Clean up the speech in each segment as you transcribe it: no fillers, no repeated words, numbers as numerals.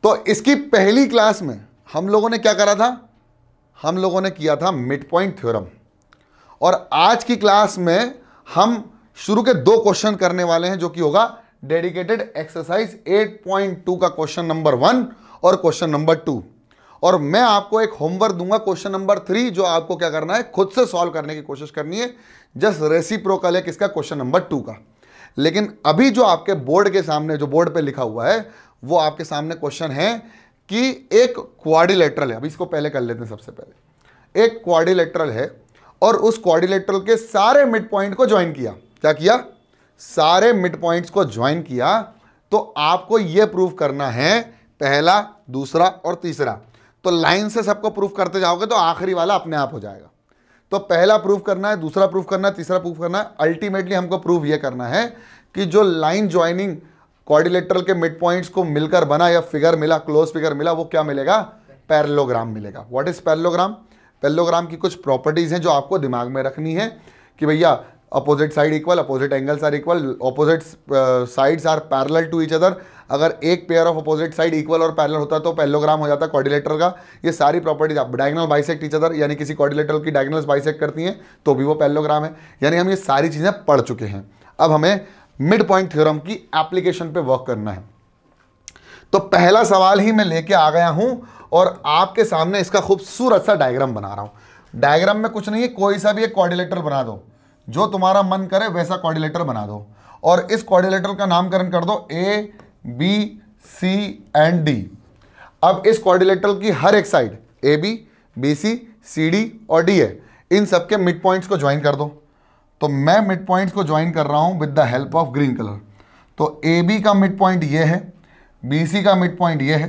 तो इसकी पहली क्लास में हम लोगों ने क्या करा था, हम लोगों ने किया था मिड पॉइंट थ्योरम, और आज की क्लास में हम शुरू के 2 क्वेश्चन करने वाले हैं, जो कि होगा डेडिकेटेड एक्सरसाइज 8.2 का क्वेश्चन नंबर 1 और क्वेश्चन नंबर 2। और मैं आपको एक होमवर्क दूंगा क्वेश्चन नंबर 3, जो आपको क्या करना है, खुद से सॉल्व करने की कोशिश करनी है। जस्ट रेसिप्रोकल है किसका, क्वेश्चन नंबर 2 का। लेकिन अभी जो आपके बोर्ड के सामने, जो बोर्ड पे लिखा हुआ है, वो आपके सामने क्वेश्चन है कि एक क्वाड्रिलेटरल है। अभी इसको पहले कर लेते हैं। सबसे पहले एक क्वाड्रिलेटरल है और उस क्वाड्रिलेटरल के सारे मिड पॉइंट को ज्वाइन किया। क्या किया, सारे मिड पॉइंट्स को ज्वाइन किया। तो आपको यह प्रूव करना है, पहला, दूसरा और तीसरा। तो लाइन से सबको प्रूव करते जाओगे तो आखिरी वाला अपने आप हो जाएगा। तो पहला प्रूव करना है, दूसरा प्रूव करना है, तीसरा प्रूव करना है। अल्टीमेटली हमको प्रूव यह करना है कि जो लाइन ज्वाइनिंग क्वाड्रिलेटरल के मिड पॉइंट्स को मिलकर बना या फिगर मिला, क्लोज फिगर मिला, वो क्या मिलेगा, पैरेललोग्राम मिलेगा। What is parallelogram? पैरेललोग्राम की कुछ प्रॉपर्टीज हैं जो आपको दिमाग में रखनी है कि भैया opposite side equal, opposite angles are equal, opposite sides are parallel to each other. अगर एक pair of opposite side equal और पैरेलल होता है तो पैरेललोग्राम हो जाता है क्वाड्रिलेटरल का। ये सारी प्रॉपर्टीज आप डायगोनल बाइसेक्ट ईच अदर, यानी किसी क्वाड्रिलेटरल की डायगोनल्स बाइसेक्ट करती हैं तो भी वो पैरेललोग्राम है। यानी हम ये सारी चीज़ें पढ़ चुके हैं। अब हमें मिड पॉइंट थ्योरम की एप्लीकेशन पे वर्क करना है। तो पहला सवाल ही मैं लेके आ गया हूं और आपके सामने इसका खूबसूरत सा डायग्राम बना रहा हूं। डायग्राम में कुछ नहीं है, कोई सा भी एक क्वाड्रिलेटरल बना दो, जो तुम्हारा मन करे वैसा क्वाड्रिलेटरल बना दो, और इस क्वाड्रिलेटरल का नामकरण कर दो A, B, C and D. अब इस क्वाड्रिलेटरल की हर एक side A B, B C, C D और डी है, इन सबके मिड पॉइंट्स को ज्वाइन कर दो। तो मैं मिड पॉइंट्स को ज्वाइन कर रहा हूं with the help of green colour. तो ए बी का मिड पॉइंट ये है, बी सी का मिड पॉइंट ये है,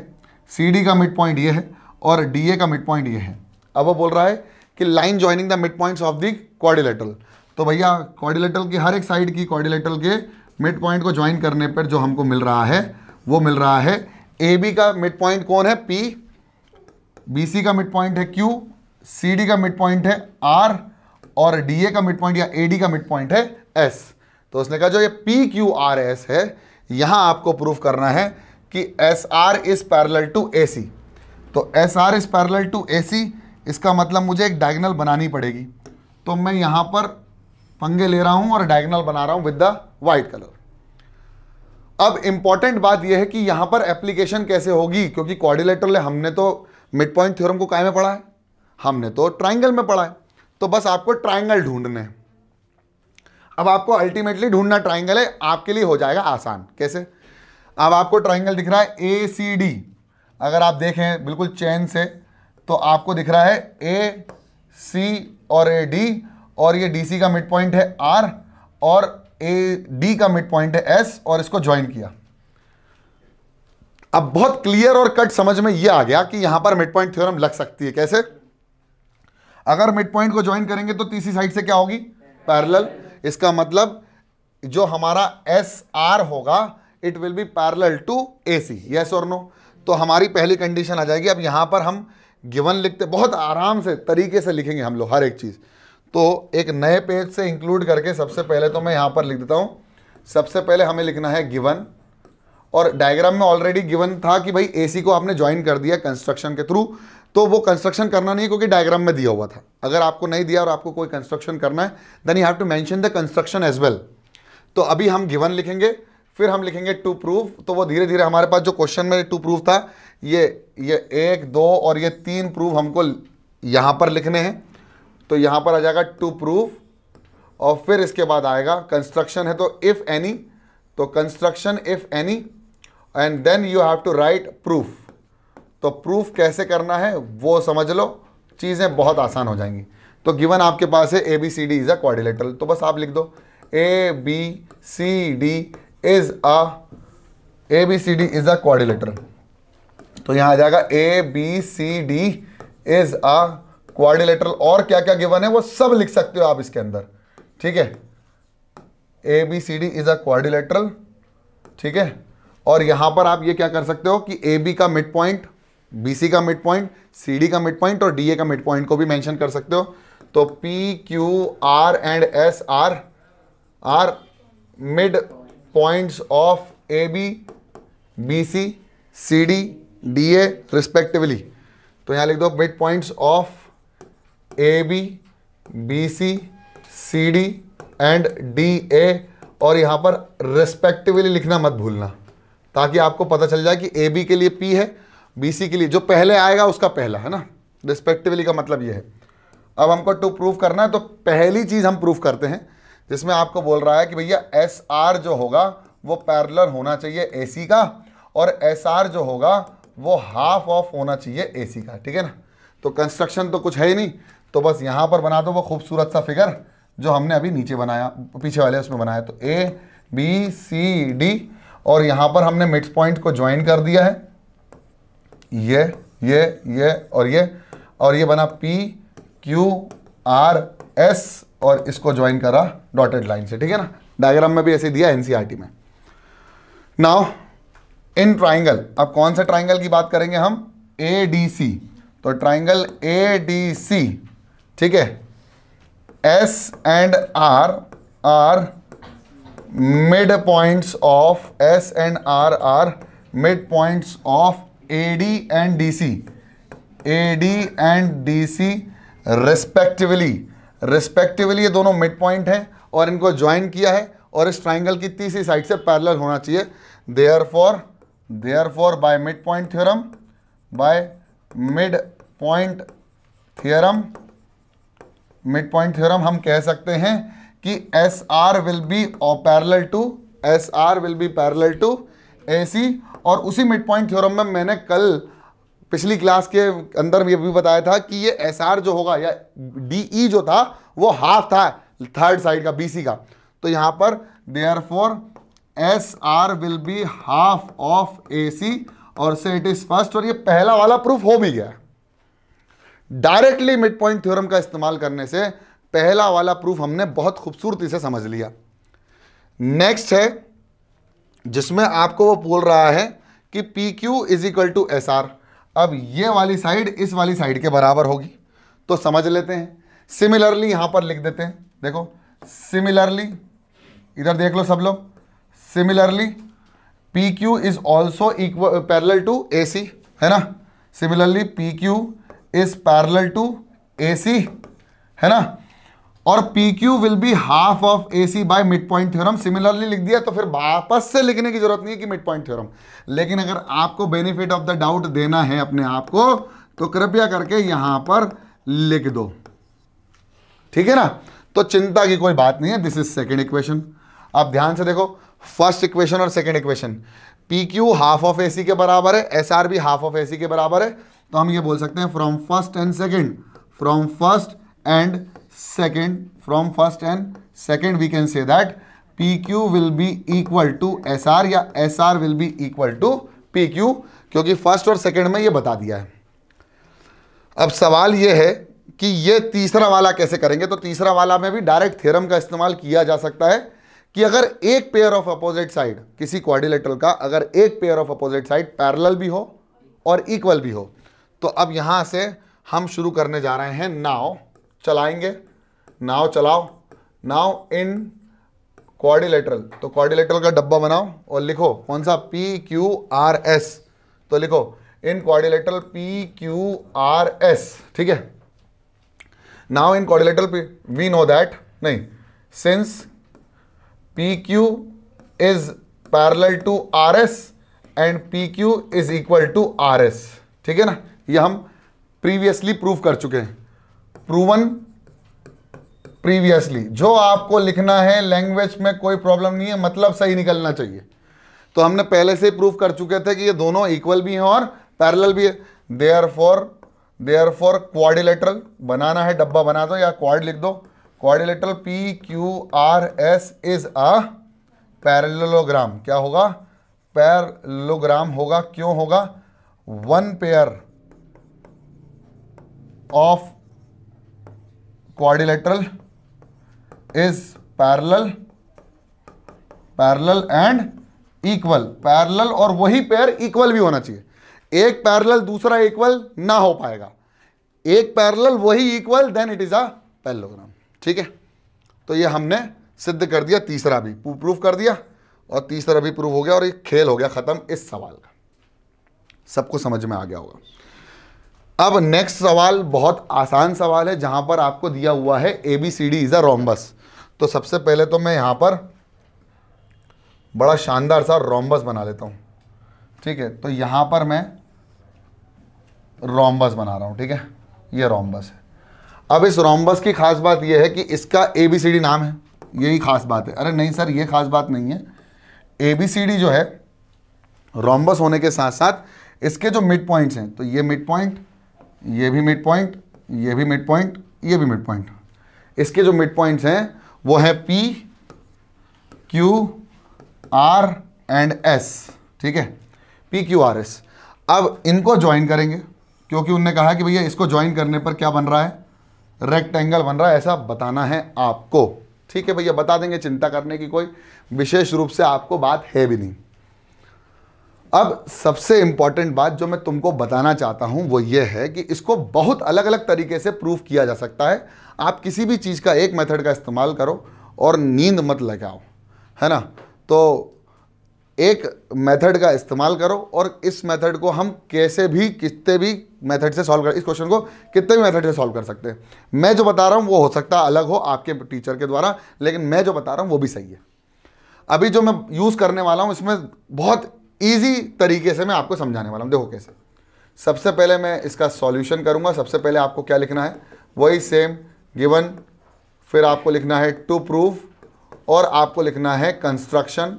सी डी का मिड पॉइंट ये है और डी ए का मिड पॉइंट ये है। अब वो बोल रहा है कि line joining the mid points of the quadrilateral. तो भैया क्वाड्रिलेटरल की हर एक साइड की क्वाड्रिलेटरल के मिड पॉइंट को ज्वाइन करने पर जो हमको मिल रहा है वो मिल रहा है, ए बी का मिड पॉइंट कौन है, पी, बी सी का मिड पॉइंट है क्यू, सी डी का मिड पॉइंट है आर और डी ए का मिड पॉइंट या ए डी का मिड पॉइंट है एस। तो उसने कहा जो ये पी क्यू आर एस है, यहां आपको प्रूफ करना है कि S R is parallel to A C. तो S R is parallel to A C, इसका मतलब मुझे एक डायगोनल बनानी पड़ेगी। तो मैं यहां पर पंगे ले रहा हूं और डायगोनल बना रहा हूं विद द वाइट कलर। अब इंपॉर्टेंट बात यह है कि यहां पर एप्लीकेशन कैसे होगी, क्योंकि क्वाड्रिलेटरल हमने तो मिड पॉइंट थ्योरम को काय में पढ़ा है, हमने तो ट्राइंगल में पढ़ा है। तो बस आपको ट्राइंगल ढूंढने हैं। अब आपको अल्टीमेटली ढूंढना ट्राइंगल है, आपके लिए हो जाएगा आसान। कैसे? अब आपको ट्राइंगल दिख रहा है ए सी डी, अगर आप देखें बिल्कुल चैन से तो आपको दिख रहा है ए सी और ए डी, और ये डी सी का मिड पॉइंट है आर और ए डी का मिड पॉइंट है एस, और इसको ज्वाइन किया। अब बहुत क्लियर और कट समझ में ये आ गया कि यहां पर मिड पॉइंट थ्योरम लग सकती है। कैसे? अगर मिड पॉइंट को ज्वाइन करेंगे तो तीसरी साइड से क्या होगी, पैरेलल। इसका मतलब जो हमारा एस आर होगा it will be parallel to A C. Yes और नो? तो हमारी पहली कंडीशन आ जाएगी। अब यहां पर हम गिवन लिखते, बहुत आराम से तरीके से लिखेंगे हम लोग हर एक चीज। तो एक नए पेज से इंक्लूड करके सबसे पहले तो मैं यहां पर लिख देता हूं। सबसे पहले हमें लिखना है गिवन, और डायग्राम में ऑलरेडी गिवन था कि भाई एसी को आपने ज्वाइन कर दिया कंस्ट्रक्शन के थ्रू। तो वो कंस्ट्रक्शन करना नहीं, क्योंकि डायग्राम में दिया हुआ था। अगर आपको नहीं दिया और आपको कोई कंस्ट्रक्शन करना है then you have to mention the construction as well. तो अभी हम गिवन लिखेंगे, फिर हम लिखेंगे टू प्रूव। तो वो धीरे धीरे हमारे पास जो क्वेश्चन में टू प्रूव था, ये 1, 2 और ये 3 प्रूव हमको यहां पर लिखने हैं। तो यहां पर आ जाएगा टू प्रूव, और फिर इसके बाद आएगा कंस्ट्रक्शन है तो इफ एनी, तो construction if any, and then you have to write proof. तो प्रूफ कैसे करना है वो समझ लो, चीज़ें बहुत आसान हो जाएंगी। तो गिवन आपके पास है A B C D is a quadrilateral. तो बस आप लिख दो A B C D is a quadrilateral. तो यहां आ जाएगा A B C D is a quadrilateral. और क्या क्या गिवन है वो सब लिख सकते हो आप इसके अंदर। ठीक है, A B C D is a quadrilateral. ठीक है, और यहां पर आप ये क्या कर सकते हो कि ए बी का मिड पॉइंट, बी सी का मिड पॉइंट, सी डी का मिड पॉइंट और डी ए का मिड पॉइंट को भी मेंशन कर सकते हो। तो P Q R and S are mid points of A B, B C, C D DA respectively. तो यहाँ लिख दो mid points of AB, BC, CD and DA, और यहाँ पर रिस्पेक्टिवली लिखना मत भूलना, ताकि आपको पता चल जाए कि AB के लिए P है, BC के लिए जो पहले आएगा उसका पहला है ना। रिस्पेक्टिवली का मतलब ये है। अब हमको टू प्रूफ करना है, तो पहली चीज़ हम प्रूफ करते हैं जिसमें आपको बोल रहा है कि भैया SR जो होगा वो पैरेलल होना चाहिए AC का, और SR जो होगा वो हाफ ऑफ होना चाहिए AC का, ठीक है ना। तो कंस्ट्रक्शन तो कुछ है ही नहीं, तो बस यहाँ पर बना दो वो खूबसूरत सा फिगर जो हमने अभी नीचे बनाया, पीछे वाले उसमें बनाया। तो ABCD, और यहाँ पर हमने मिड पॉइंट को ज्वाइन कर दिया है, ये और ये बना PQRS, और इसको ज्वाइन करा डॉटेड लाइन से, ठीक है ना। डायग्राम में भी ऐसे दिया NCERT में। नाउ इन ट्राइंगल, अब कौन से ट्राइंगल की बात करेंगे हम? ADC। तो ट्राइंगल ADC, ठीक है, S and R are mid points of are mid points of AD and DC respectively ये दोनों मिड पॉइंट हैं और इनको ज्वाइन किया है, और इस ट्राइंगल की तीसरी साइड से पैरेलल होना चाहिए। Therefore by mid point theorem हम कह सकते हैं कि SR will be parallel to AC। और उसी मिड पॉइंट थ्योरम में मैंने कल पिछली क्लास के अंदर ये भी बताया था कि ये SR जो होगा या DE जो था वो हाफ था थर्ड साइड का BC का। तो यहां पर therefore SR will be half of AC, और से इट इज फर्स्ट, और ये पहला वाला प्रूफ हो भी गया। डायरेक्टली मिड पॉइंट थ्योरम का इस्तेमाल करने से पहला वाला प्रूफ हमने बहुत खूबसूरती से समझ लिया। नेक्स्ट है जिसमें आपको वो बोल रहा है कि PQ is equal to SR। अब ये वाली साइड इस वाली साइड के बराबर होगी, तो समझ लेते हैं। सिमिलरली यहां पर लिख देते हैं, देखो सिमिलरली, इधर देख लो सब लोग, similarly PQ is also equal parallel to AC, है ना। Similarly PQ is parallel to AC, है ना, और PQ will be half of AC by mid point theorem. Similarly लिख दिया तो फिर वापस से लिखने की जरूरत नहीं है कि मिड पॉइंट थ्योरम, लेकिन अगर आपको बेनिफिट ऑफ द डाउट देना है अपने आप को तो कृपया करके यहां पर लिख दो, ठीक है ना। तो चिंता की कोई बात नहीं है। This is second equation. आप ध्यान से देखो, फर्स्ट इक्वेशन और second equation, PQ half of AC के बराबर है, SR भी हाफ ऑफ AC के बराबर है। तो हम ये बोल सकते हैं from first and second we can say that PQ will be equal to SR या SR will be equal to PQ, क्योंकि फर्स्ट और सेकेंड में ये बता दिया है। अब सवाल ये है कि ये तीसरा वाला कैसे करेंगे। तो तीसरा वाला में भी डायरेक्ट थ्योरम का इस्तेमाल किया जा सकता है कि अगर एक पेयर ऑफ अपोजिट साइड किसी क्वाड्रिलेटरल का, अगर एक pair of opposite side parallel भी हो और इक्वल भी हो। तो अब यहां से हम शुरू करने जा रहे हैं, नाव चलाएंगे, नाव चलाओ। नाव इन क्वाड्रिलेटरल, तो क्वाड्रिलेटरल का डब्बा बनाओ और लिखो कौन सा, PQRS। तो लिखो इन क्वाड्रिलेटरल PQRS, ठीक है। Now in quadrilateral we know that, नहीं, since PQ is parallel to RS and PQ is equal to RS, ठीक है ना। ये हम प्रीवियसली प्रूव कर चुके हैं, प्रूवन प्रीवियसली। जो आपको लिखना है लैंग्वेज में कोई प्रॉब्लम नहीं है, मतलब सही निकलना चाहिए। तो हमने पहले से प्रूव कर चुके थे कि ये दोनों इक्वल भी हैं और पैरेलल भी है। देयरफॉर क्वाड्रिलेटरल बनाना है, डब्बा बना दो या क्वाड लिख दो। Quadrilateral PQRS is a parallelogram. क्या होगा? पैरेललोग्राम होगा। क्यों होगा? One pair of quadrilateral is parallel and equal. Parallel और वही पेयर इक्वल भी होना चाहिए। एक पैरेलल दूसरा इक्वल ना हो पाएगा, एक पैरेलल वही equal, then it is a parallelogram, ठीक है। तो ये हमने सिद्ध कर दिया, तीसरा भी प्रूफ कर दिया और तीसरा भी प्रूफ हो गया और ये खेल हो गया खत्म इस सवाल का। सबको समझ में आ गया होगा। अब नेक्स्ट सवाल बहुत आसान सवाल है, जहां पर आपको दिया हुआ है ABCD इज अ रोम्बस। तो सबसे पहले तो मैं यहां पर बड़ा शानदार सा रोम्बस बना लेता हूं, ठीक है। तो यहां पर मैं रोम्बस बना रहा हूं, ठीक है, ये रोम्बस है। अब इस रोम्बस की खास बात यह है कि इसका ABCD नाम है, यही खास बात है। अरे नहीं सर, ये खास बात नहीं है। ABCD जो है रोम्बस होने के साथ साथ इसके जो मिड पॉइंट्स हैं, तो ये मिड पॉइंट, ये भी मिड पॉइंट, ये भी मिड पॉइंट, ये भी मिड पॉइंट, इसके जो मिड पॉइंट्स हैं वो है P, Q, R and S, ठीक है, P, Q, R, S। अब इनको ज्वाइन करेंगे, क्योंकि उनने कहा कि भैया इसको ज्वाइन करने पर क्या बन रहा है, रेक्टेंगल बन रहा है, ऐसा बताना है आपको, ठीक है भैया, बता देंगे, चिंता करने की कोई विशेष रूप से आपको बात है भी नहीं। अब सबसे इंपॉर्टेंट बात जो मैं तुमको बताना चाहता हूं वो ये है कि इसको बहुत अलग अलग तरीके से प्रूफ किया जा सकता है। आप किसी भी चीज़ का एक मेथड का इस्तेमाल करो और नींद मत लगाओ, है ना। तो एक मेथड का इस्तेमाल करो और इस मेथड को हम कैसे भी कितने भी मेथड से सॉल्व कर, इस क्वेश्चन को कितने भी मेथड से सॉल्व कर सकते हैं। मैं जो बता रहा हूँ वो हो सकता है अलग हो आपके टीचर के द्वारा, लेकिन मैं जो बता रहा हूँ वो भी सही है। अभी जो मैं यूज़ करने वाला हूँ इसमें बहुत ईजी तरीके से मैं आपको समझाने वाला हूँ। देखो कैसे। सबसे पहले मैं इसका सॉल्यूशन करूँगा। सबसे पहले आपको क्या लिखना है, वही सेम गिवन, फिर आपको लिखना है टू प्रूव और आपको लिखना है कंस्ट्रक्शन।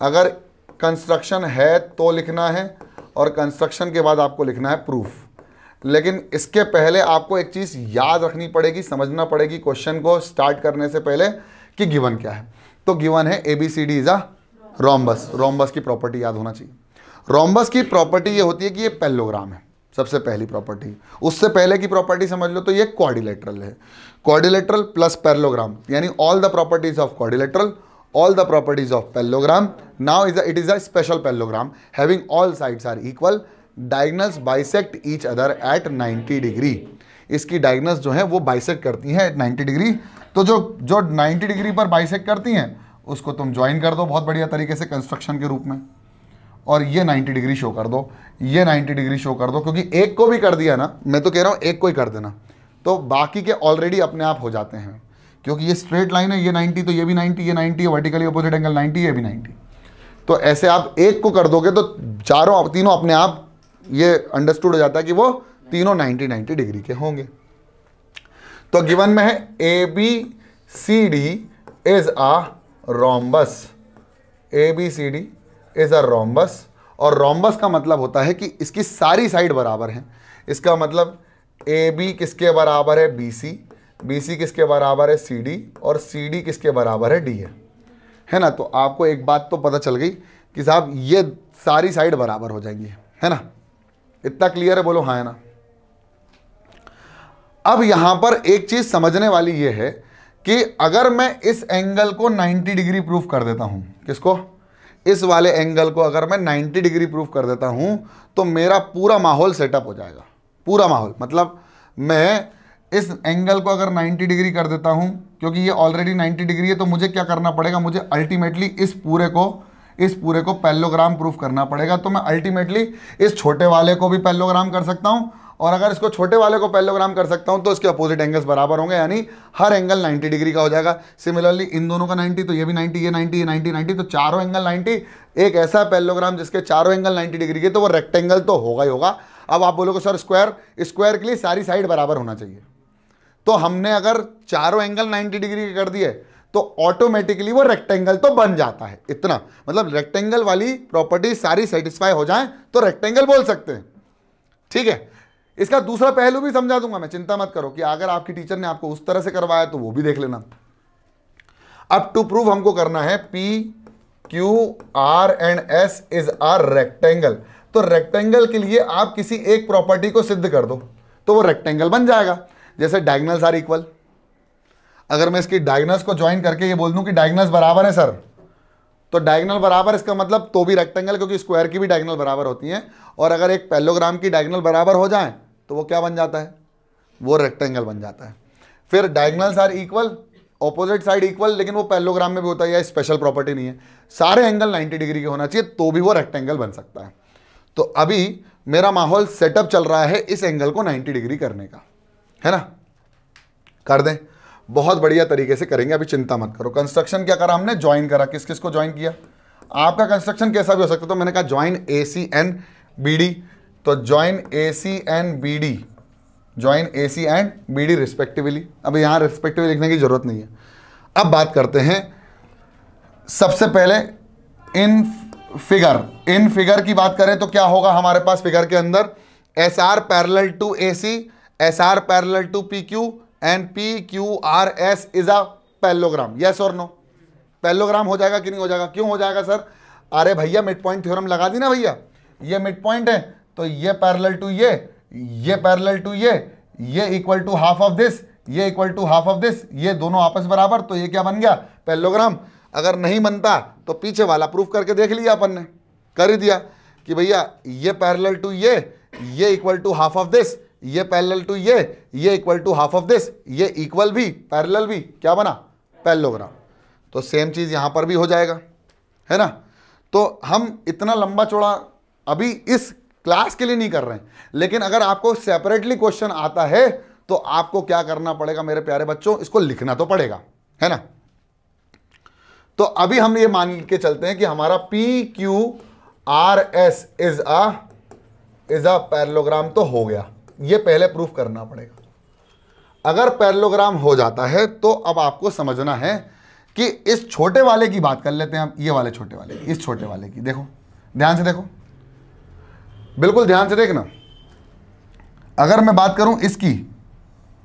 अगर कंस्ट्रक्शन है तो लिखना है और कंस्ट्रक्शन के बाद आपको लिखना है प्रूफ। लेकिन इसके पहले आपको एक चीज़ याद रखनी पड़ेगी, समझना पड़ेगी क्वेश्चन को स्टार्ट करने से पहले कि गिवन क्या है। तो गिवन है ABCD is a rhombus. Rhombus की प्रॉपर्टी याद होना चाहिए। रोम्बस की प्रॉपर्टी ये होती है कि ये पैरेललोग्राम है, सबसे पहली प्रॉपर्टी। उससे पहले की प्रॉपर्टी समझ लो तो ये क्वाड्रिलेटरल है। क्वाड्रिलेटरल प्लस पैरेललोग्राम, यानी all the properties of quadrilateral, all the properties of parallelogram. Now it is a special parallelogram having all sides are equal, diagonals bisect each other at 90 degree. इसकी diagonals जो है वो bisect करती हैं at 90 degree. तो जो 90 degree पर bisect करती हैं उसको तुम ज्वाइन कर दो बहुत बढ़िया तरीके से कंस्ट्रक्शन के रूप में, और ये 90 डिग्री शो कर दो, ये 90 डिग्री शो कर दो, क्योंकि एक को भी कर दिया ना, मैं तो कह रहा हूँ एक को ही कर देना, तो बाकी के ऑलरेडी अपने आप हो जाते हैं, क्योंकि ये स्ट्रेट लाइन है, ये 90 तो ये भी 90, ये 90 है, वर्टिकली अपोजिट एंगल 90, ये भी 90। तो ऐसे आप एक को कर दोगे तो तीनों अपने आप ये अंडरस्टूड हो जाता है कि वो तीनों 90 डिग्री के होंगे। तो गिवन में है ABCD is a rhombus. ABCD is a rhombus, और रोम्बस का मतलब होता है कि इसकी सारी साइड बराबर हैं। इसका मतलब AB किसके बराबर है, BC, BC किसके बराबर है, CD, और CD किसके बराबर है, D है ना। तो आपको एक बात तो पता चल गई कि साहब ये सारी साइड बराबर हो जाएंगी, है ना। इतना क्लियर है, बोलो हाँ है ना। अब यहां पर एक चीज समझने वाली ये है कि अगर मैं इस एंगल को 90 डिग्री प्रूफ कर देता हूं, किसको, इस वाले एंगल को अगर मैं 90 डिग्री प्रूफ कर देता हूं तो मेरा पूरा माहौल सेटअप हो जाएगा। पूरा माहौल मतलब मैं इस एंगल को अगर 90 डिग्री कर देता हूं, क्योंकि ये ऑलरेडी 90 डिग्री है, तो मुझे क्या करना पड़ेगा, मुझे अल्टीमेटली इस पूरे को पैरेललोग्राम प्रूफ करना पड़ेगा। तो मैं अल्टीमेटली इस छोटे वाले को भी पैरेललोग्राम कर सकता हूं, और अगर इसको छोटे वाले को पैरेललोग्राम कर सकता हूं तो इसके अपोजिट एंगल्स बराबर होंगे, यानी हर एंगल 90 डिग्री का हो जाएगा। सिमिलरली इन दोनों का 90, तो ये भी 90, ये 90, ये 90, 90, तो चारों एंगल 90। एक ऐसा पैरेललोग्राम जिसके चारों एंगल 90 डिग्री के, तो वो रेक्टेंगल तो होगा ही होगा। अब आप बोलोगे सर स्क्वायर के लिए सारी साइड बराबर होना चाहिए, तो हमने अगर चारों एंगल 90 डिग्री के कर दिए तो ऑटोमेटिकली वो रेक्टेंगल तो बन जाता है। इतना मतलब रेक्टेंगल वाली प्रॉपर्टी सारी सेटिस्फाई हो जाएं तो रेक्टेंगल बोल सकते हैं, ठीक है। इसका दूसरा पहलू भी समझा दूंगा मैं, चिंता मत करो कि अगर आपकी टीचर ने आपको उस तरह से करवाया तो वो भी देख लेना। अब टू प्रूव हमको करना है P, Q, R and S is a rectangle. तो रेक्टेंगल के लिए आप किसी एक प्रॉपर्टी को सिद्ध कर दो तो वो रेक्टेंगल बन जाएगा। जैसे डायगोनल्स आर इक्वल, अगर मैं इसकी डायगोनल्स को ज्वाइन करके ये बोल दूं कि डायगोनल्स बराबर है सर, तो डायगोनल बराबर, इसका मतलब तो भी रेक्टेंगल, क्योंकि स्क्वायर की भी डायगोनल बराबर होती हैं। और अगर एक पैरेललोग्राम की डायगोनल बराबर हो जाए तो वो क्या बन जाता है, वो रेक्टेंगल बन जाता है। फिर diagonals are equal, opposite side equal, लेकिन वो पैरेललोग्राम में भी होता है, या स्पेशल प्रॉपर्टी नहीं है, सारे एंगल 90 डिग्री के होना चाहिए तो भी वो रेक्टेंगल बन सकता है। तो अभी मेरा माहौल सेटअप चल रहा है इस एंगल को 90 डिग्री करने का, है ना। कर दें, बहुत बढ़िया तरीके से करेंगे, अभी चिंता मत करो। कंस्ट्रक्शन क्या करा हमने, ज्वाइन करा। किस किस को ज्वाइन किया, आपका कंस्ट्रक्शन कैसा भी हो सकता है, तो मैंने कहा ज्वाइन AC एंड BD, तो join AC and BD, join AC and BD respectively. अब यहाँ रिस्पेक्टिवली लिखने की जरूरत नहीं है। अब बात करते हैं सबसे पहले इन फिगर की बात करें तो क्या होगा हमारे पास फिगर के अंदर, SR parallel to AC, SR parallel to PQ and PQRS is a parallelogram. Yes और नो, पैरेललोग्राम हो जाएगा कि नहीं हो जाएगा? क्यों हो जाएगा सर? अरे भैया मिड पॉइंट थ्योरम लगा दी ना भैया, ये मिड पॉइंट है तो ये पैरेलल टू ये पैरेलल टू ये equal to half of this, ये equal to half of this, ये दोनों आपस बराबर, तो ये क्या बन गया, पैरेललोग्राम। अगर नहीं बनता तो पीछे वाला प्रूफ करके देख लिया अपन ने, कर ही दिया कि भैया ये पैरेलल टू ये equal to half of this, ये पैरेलल टू ये equal to half of this, ये इक्वल भी पैरेलल भी, क्या बना, पैरेललोग्राम। तो सेम चीज यहां पर भी हो जाएगा, है ना। तो हम इतना लंबा चौड़ा अभी इस क्लास के लिए नहीं कर रहे हैं, लेकिन अगर आपको सेपरेटली क्वेश्चन आता है तो आपको क्या करना पड़ेगा मेरे प्यारे बच्चों, इसको लिखना तो पड़ेगा, है ना। तो अभी हम ये मान के चलते हैं कि हमारा PQRS इज अ पैरेललोग्राम तो हो गया, ये पहले प्रूफ करना पड़ेगा। अगर पैरेललोग्राम हो जाता है तो अब आपको समझना है कि इस छोटे वाले की बात कर लेते हैं हम, ये वाले छोटे वाले, इस छोटे वाले की देखो, ध्यान से देखो, बिल्कुल ध्यान से देखना। अगर मैं बात करूं इसकी,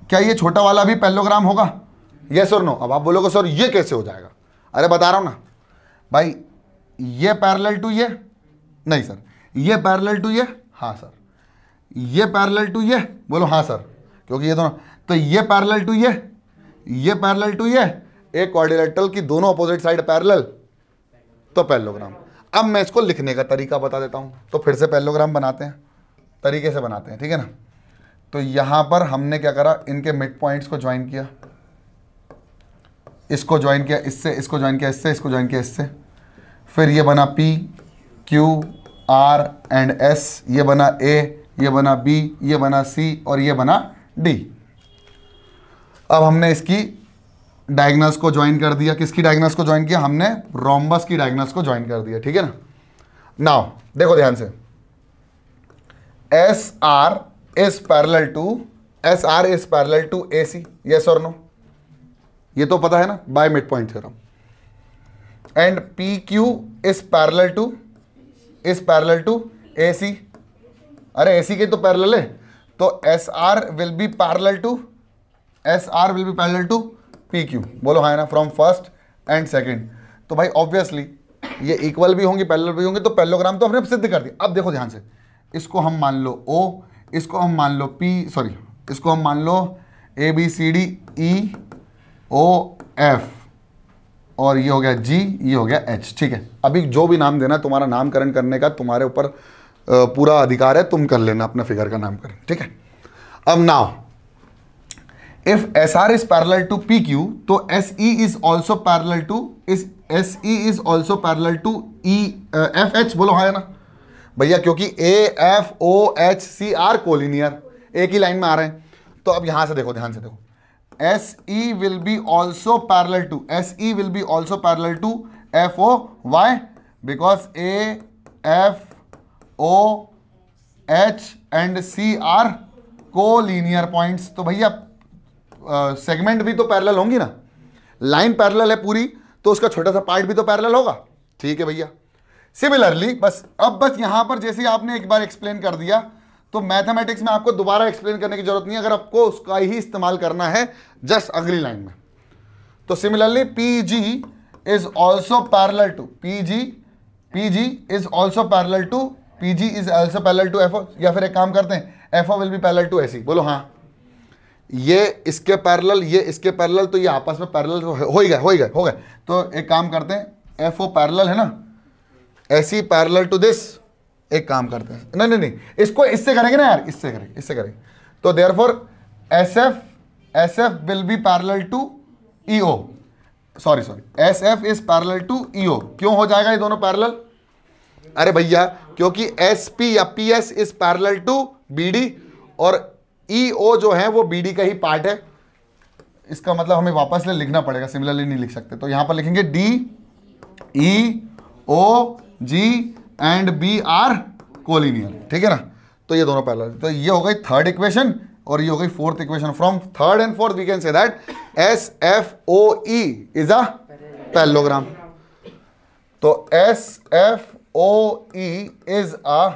क्या ये छोटा वाला भी पैरेललोग्राम होगा, यस और नो? अब आप बोलोगे सर ये कैसे हो जाएगा? अरे बता रहा हूं ना भाई, ये पैरेलल टू ये, नहीं सर, ये पैरेलल टू ये, हाँ सर, ये पैरेलल टू ये, बोलो हाँ सर, क्योंकि ये दोनों, तो ये पैरेलल टू ये पैरेलल टू ये, एक क्वाड्रिलेटरल की दोनों अपोजिट साइड पैरेलल, तो पैरेललोग्राम। अब मैं इसको लिखने का तरीका बता देता हूं, तो फिर से पैरेललोग्राम बनाते हैं, तरीके से बनाते हैं, ठीक है ना। तो यहां पर हमने क्या करा, इनके मिड पॉइंट्स को ज्वाइन किया, इसको ज्वाइन किया इससे, इसको ज्वाइन किया इससे, इसको ज्वाइन किया इससे, फिर ये बना P Q R and S, ये बना A, ये बना B, ये बना C और ये बना D। अब हमने इसकी डायगोनल्स को ज्वाइन कर दिया, किसकी डायगोनल्स को ज्वाइन किया हमने, रोम्बस की डायगोनल्स को ज्वाइन कर दिया, ठीक है ना। नाउ देखो ध्यान से, SR is parallel to AC, yes और नो? ये तो पता है ना by mid point theorem. And PQ is parallel to AC, अरे AC के तो पैरेलल है, तो SR will be parallel to PQ, बोलो हाँ है ना, फ्रॉम फर्स्ट एंड सेकंड। तो भाई ऑब्वियसली ये इक्वल भी होंगे, पैरेलल भी होंगे, तो पैरेललोग्राम तो हमने सिद्ध कर दिया। अब देखो ध्यान से, इसको हम मान लो O, इसको हम मान लो इसको हम मान लो ABCDEOF, और ये हो गया G, ये हो गया H, ठीक है। अभी जो भी नाम देना, तुम्हारा नामकरण करने का तुम्हारे ऊपर पूरा अधिकार है, तुम कर लेना अपना फिगर का नामकरण, ठीक है। अब now if SR is parallel to PQ, तो SE is also parallel to FH, बोलो हाँ है ना भैया, क्योंकि AFOHCR कोलिनियर एक ही लाइन में आ रहे हैं। तो अब यहां से देखो, ध्यान से देखो, SE will be also parallel to FO, why? Because AFOH and C are collinear points. तो भैया सेगमेंट भी तो पैरेलल होंगी ना, लाइन पैरेलल है पूरी, तो उसका छोटा सा पार्ट भी तो पैरेलल होगा, ठीक है भैया। सिमिलरली बस यहां पर जैसे आपने एक बार एक्सप्लेन कर दिया, तो मैथमेटिक्स में आपको दोबारा एक्सप्लेन करने की जरूरत नहीं है, अगर आपको उसका ही इस्तेमाल करना है जस्ट अगली लाइन में। तो similarly PG is also parallel to FO, या फिर एक काम करते हैं, FO will be parallel to SE, बोलो हाँ। ये इसके पैरेलल, ये इसके पैरेलल, तो ये आपस में पैरेलल हो गए। तो एक काम करते हैं, FO पैरेलल है ना, SE पैरेलल टू दिस, एक काम करते हैं, नहीं इसको इससे करेंगे ना यार, इससे करेंगे। तो therefore SF will be parallel to EO, SF is parallel to EO। क्यों हो जाएगा ये दोनों पैरेलल? अरे भैया क्योंकि एस पी या P S is parallel to B D और ई ओ जो है वो बी डी का ही पार्ट है। इसका मतलब हमें वापस ले लिखना पड़ेगा, सिमिलरली नहीं लिख सकते, तो यहां पर लिखेंगे D E O G and B are collinear, ठीक है ना। तो ये दोनों पैरेलल, तो ये हो गई थर्ड इक्वेशन और ये हो गई fourth equation. From third and fourth we can say that S F O E is a parallelogram. तो S F O E is a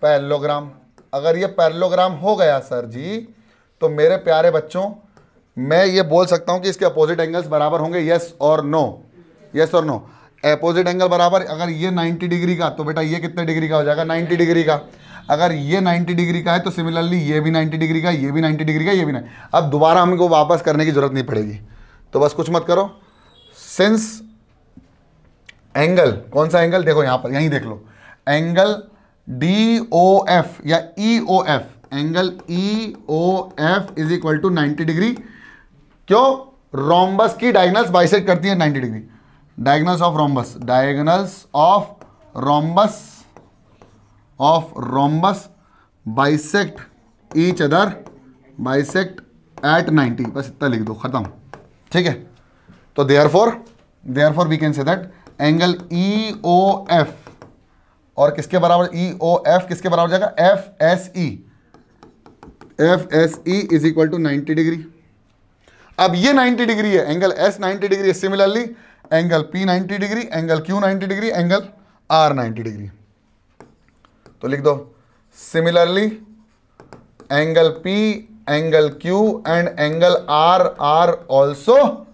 parallelogram. अगर ये पैरेललोग्राम हो गया सर जी, तो मेरे प्यारे बच्चों मैं ये बोल सकता हूं कि इसके अपोजिट एंगल्स बराबर होंगे, यस और नो, यस और नो। अपोजिट एंगल बराबर, अगर ये 90 डिग्री का तो बेटा ये कितने डिग्री का हो जाएगा, 90 डिग्री का। अगर ये 90 डिग्री का है तो सिमिलरली ये भी 90 डिग्री का, ये भी 90 डिग्री का, ये भी 90। अब दोबारा हमको वापस करने की जरूरत नहीं पड़ेगी, तो बस कुछ मत करो। सिंस एंगल, कौन सा एंगल, देखो यहां पर, यहीं देख लो, एंगल डी ओ एफ या E O F, angle E O F is equal to 90 degree. क्यों? रोम्बस की डायगोनल्स बाइसेक्ट करती है 90 degree. Diagonals of rhombus, diagonals of rhombus bisect each other, bisect at 90, बस इतना लिख दो, खत्म, ठीक है। तो therefore we can say that angle E O F और किसके बराबर, ई ओ एफ किसके बराबर जाएगा, F S E is equal to 90 degree. अब ये 90 डिग्री है, एंगल एस 90 डिग्री है, similarly angle P 90 degree, angle Q 90 degree, angle R 90 degree. तो लिख दो similarly angle P, angle Q and angle R are also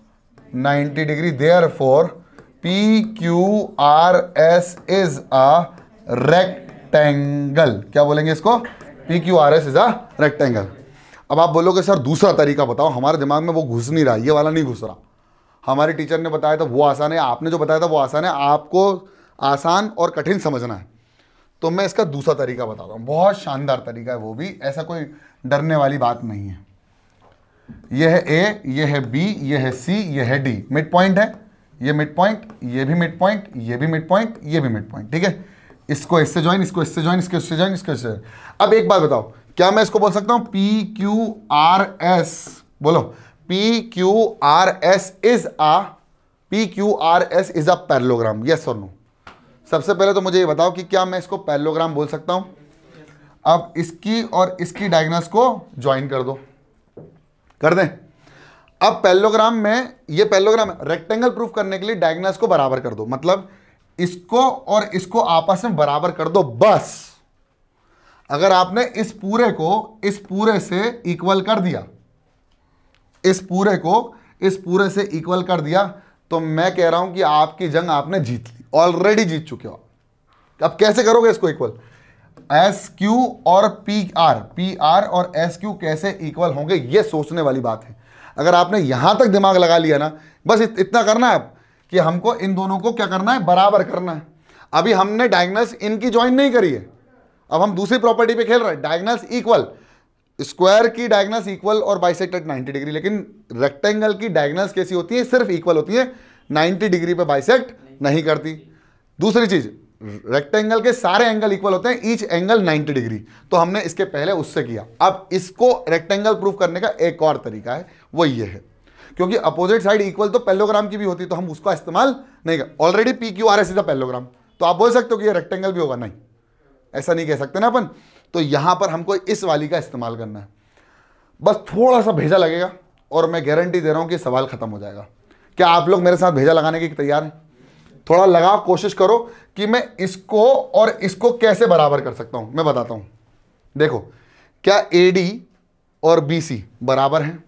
90 degree. Therefore P Q R S is a rectangle. क्या बोलेंगे इसको, P Q R S is a rectangle. अब आप बोलोगे sir दूसरा तरीका बताओ, हमारे दिमाग में वो घुस नहीं रहा, ये वाला नहीं घुस रहा। हमारे टीचर ने बताया था वो आसान है, आपने जो बताया था वो आसान है, आपको आसान और कठिन समझना है। तो मैं इसका दूसरा तरीका बताता हूँ, बहुत शानदार तरीका है वो भी, ऐसा कोई डरने वाली बात नहीं है। ये है ए, ये है बी, ये है सी, ये है डी, मिड पॉइंट है, ये मिड पॉइंट, ये भी मिड पॉइंट, ये भी मिड पॉइंट, ये भी मिड पॉइंट, ठीक है। इसको इससे ज्वाइन, इसको इससे ज्वाइन, इसको इससे ज्वाइन, इसको इससे। अब एक बात बताओ, क्या मैं इसको बोल सकता हूं पी क्यू आर एस, बोलो P Q R S is a parallelogram, yes और नो। सबसे पहले तो मुझे ये बताओ कि क्या मैं इसको पैरेललोग्राम बोल सकता हूं। अब इसकी और इसकी डायगोनल्स को ज्वाइन कर दो, कर दें। अब पैरेललोग्राम में, ये पैरेललोग्राम है, रेक्टेंगल प्रूफ करने के लिए डायगोनल्स को बराबर कर दो, मतलब इसको और इसको आपस में बराबर कर दो बस। अगर आपने इस पूरे को इस पूरे से इक्वल कर दिया, इस पूरे को इस पूरे से इक्वल कर दिया, तो मैं कह रहा हूं कि आपकी जंग आपने जीत ली, ऑलरेडी जीत चुके हो। अब कैसे करोगे इसको इक्वल, एस क्यू और पी आर और एस क्यू कैसे इक्वल होंगे, ये सोचने वाली बात है। अगर आपने यहां तक दिमाग लगा लिया ना, बस इतना करना है कि हमको इन दोनों को क्या करना है, बराबर करना है। अभी हमने डायगोनल्स इनकी ज्वाइन नहीं करी है, अब हम दूसरी प्रॉपर्टी पे खेल रहे हैं, डायगोनल्स इक्वल, स्क्वायर की डायगोनल्स इक्वल और बाइसेक्ट एट 90 डिग्री। लेकिन रेक्टेंगल की डायगोनल्स कैसी होती है, सिर्फ इक्वल होती है, 90 डिग्री पे बाइसेक्ट नहीं करती। दूसरी चीज, रेक्टेंगल के सारे एंगल इक्वल होते हैं, ईच एंगल 90 डिग्री। तो हमने इसके पहले उससे किया। अब इसको रेक्टेंगल प्रूफ करने का एक और तरीका है, वो ये है, क्योंकि अपोजिट साइड इक्वल तो पैरेललोग्राम की भी होती है, तो हम उसका इस्तेमाल नहीं कर, already P Q R S is a parallelogram, तो आप बोल सकते हो कि ये रेक्टेंगल भी होगा, नहीं ऐसा नहीं कह सकते ना अपन। तो यहां पर हमको इस वाली का इस्तेमाल करना है, बस थोड़ा सा भेजा लगेगा और मैं गारंटी दे रहा हूं कि सवाल खत्म हो जाएगा। क्या आप लोग मेरे साथ भेजा लगाने के तैयार हैं? थोड़ा लगाओ, कोशिश करो कि मैं इसको और इसको कैसे बराबर कर सकता हूं। मैं बताता हूं, देखो, क्या ए डी और बी सी बराबर हैं?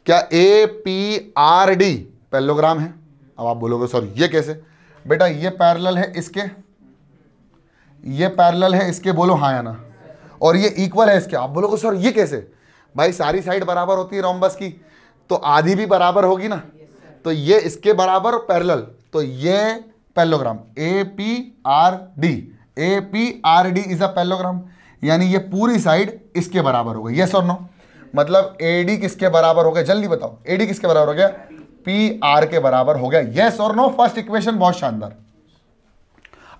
क्या A P R D parallelogram है? अब आप बोलोगे सर ये कैसे? बेटा ये पैरेलल है इसके, ये पैरेलल है इसके, बोलो हाँ या ना, और ये इक्वल है इसके। आप बोलोगे सर ये कैसे? भाई सारी साइड बराबर होती है रोम्बस की, तो आधी भी बराबर होगी ना, तो ये इसके बराबर पैरेलल, तो ये parallelogram A P R D is a parallelogram, यानी ये पूरी साइड इसके बराबर हो गई, यस और नो। मतलब ए डी किसके बराबर हो गया, जल्दी बताओ, ए डी किसके बराबर हो गया? पी आर के बराबर हो गया, यस और नो। फर्स्ट इक्वेशन बहुत शानदार।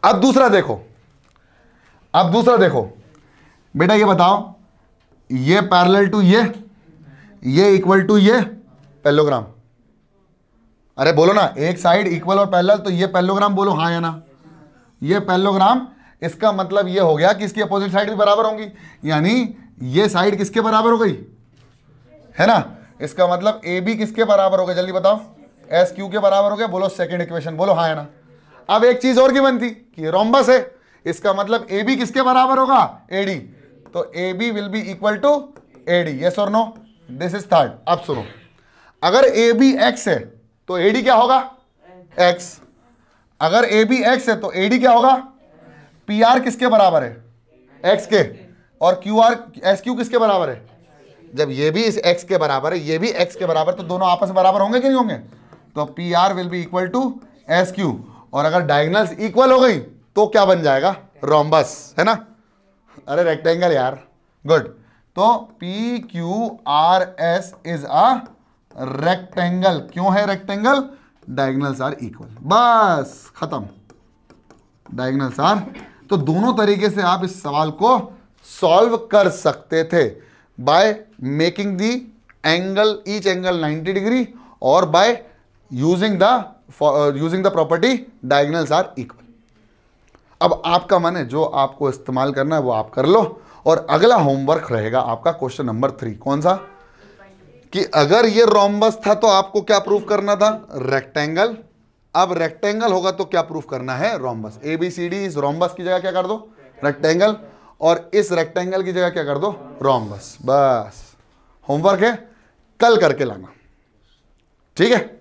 अब दूसरा देखो, अब दूसरा देखो बेटा, ये बताओ, ये पैरेलल टू ये इक्वल टू ये पैरेललोग्राम। अरे बोलो ना, एक साइड इक्वल और पैरेलल, तो ये पैरेललोग्राम बोलो हाँ या ना। ये पैरेललोग्राम, इसका मतलब ये हो गया कि इसकी अपोजिट साइड भी बराबर होंगी, यानी ये साइड किसके बराबर हो गई, है ना। इसका मतलब ए बी किसके बराबर हो गया, जल्दी बताओ, एस क्यू के बराबर हो गया। बोलो सेकंड इक्वेशन, बोलो हाँ या ना। अब एक चीज और की बनती कि रोम्बस है, इसका मतलब ए बी किसके बराबर होगा, ए डी, तो A B will be equal to A D, yes और नो, दिस इज थर्ड। अब सुनो, अगर ए बी एक्स है तो ए डी क्या होगा, एक्स। अगर ए बी एक्स है तो ए डी क्या होगा, पी आर किसके बराबर है, एक्स के, और क्यू आर एस क्यू किसके बराबर है। जब ये भी इस एक्स के बराबर है, ये भी एक्स के बराबर, तो दोनों आपस में बराबर होंगे कि नहीं होंगे, तो P R will be equal to S Q. और अगर डायगोनल्स इक्वल हो गई तो क्या बन जाएगा, रोम्बस, है ना। अरे रेक्टेंगल यार, गुड। तो P Q R S is a rectangle. क्यों है रेक्टेंगल, डायगोनल्स आर इक्वल, बस खत्म, डायगोनल्स आर। तो दोनों तरीके से आप इस सवाल को सॉल्व कर सकते थे, by making the angle, each angle 90 degree, और by using the property diagonals are equal. अब आपका मन है, जो आपको इस्तेमाल करना है वो आप कर लो। और अगला होमवर्क रहेगा आपका क्वेश्चन नंबर 3, कौन सा, कि अगर ये रोम्बस था तो आपको क्या प्रूफ करना था, रेक्टेंगल। अब रेक्टेंगल होगा तो क्या प्रूफ करना है, rhombus. A B C D, इस रोम्बस की जगह क्या कर दो, रेक्टेंगल, और इस रेक्टेंगल की जगह क्या कर दो, रोम्बस। बस होमवर्क है, कल करके लाना, ठीक है।